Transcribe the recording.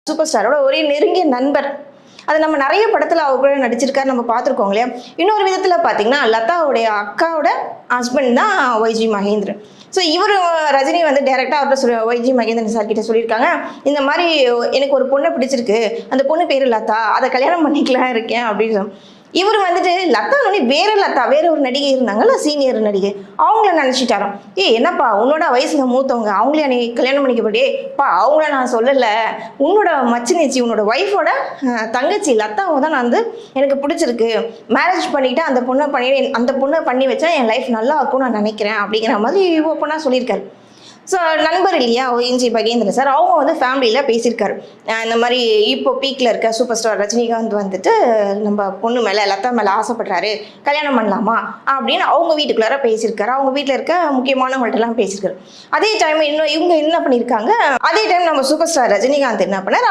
Super ஸ்டாரோட ஒரே நெருங்கிய நண்பர். அது நம்ம நிறைய படத்துல அவர் கூட நடிச்சிருக்காரு, நம்ம பார்த்துருக்கோம் இல்லையா. இன்னொரு விதத்துல பாத்தீங்கன்னா லதாவுடைய அக்காவோட ஹஸ்பண்ட் தான் ஒய்ஜி மகேந்திரன். ஸோ இவர் ரஜினி வந்து டைரெக்டாக அவர்கிட்ட ஒய்ஜி மகேந்திரன் சார் கிட்ட சொல்லியிருக்காங்க, இந்த மாதிரி எனக்கு ஒரு பொண்ணை பிடிச்சிருக்கு, அந்த பொண்ணு பேர் லதா, அதை கல்யாணம் பண்ணிக்கலாம் இருக்கேன் அப்படின்னு. இவர் வந்துட்டு லதா வேற லதா வேற ஒரு நடிகை இருந்தாங்கல்ல, சீனியர் நடிகை, அவங்கள நினைச்சிட்டாராம். என்னப்பா உன்னோட வயசுல மூத்தவங்க அவங்களே நீ கல்யாணம் பண்ணிக்கப்படியேப்பா, அவங்கள நான் சொல்லலை, உன்னோட மச்சினிச்சி உன்னோட ஒய்ஃபோட தங்கச்சி லதாவை தான் நான் வந்து எனக்கு பிடிச்சிருக்கு, மேரேஜ் பண்ணிக்கிட்டு அந்த பொண்ணை பண்ணி வச்சா என் லைஃப் நல்லா இருக்கும்னு நான் நினைக்கிறேன் அப்படிங்கிற மாதிரி ஓப்பனாக சொல்லியிருக்காரு. ஸோ நண்பர் இல்லையா ஒய்ஜி மகேந்திரன் சார், அவங்க வந்து ஃபேமிலியில் பேசியிருக்காரு, இந்த மாதிரி இப்போ பீக்கில் இருக்க சூப்பர் ஸ்டார் ரஜினிகாந்த் வந்துட்டு நம்ம பொண்ணு மேலே லதா மேலே ஆசைப்படுறாரு, கல்யாணம் பண்ணலாமா அப்படின்னு அவங்க வீட்டுக்குள்ளார பேசியிருக்காரு. அவங்க வீட்டில் இருக்க முக்கியமானவங்கள்ட்டெல்லாம் பேசியிருக்காரு. அதே டைம் இவங்க என்ன பண்ணியிருக்காங்க, அதே டைம் நம்ம சூப்பர் ஸ்டார் ரஜினிகாந்த் என்ன பண்ணார்,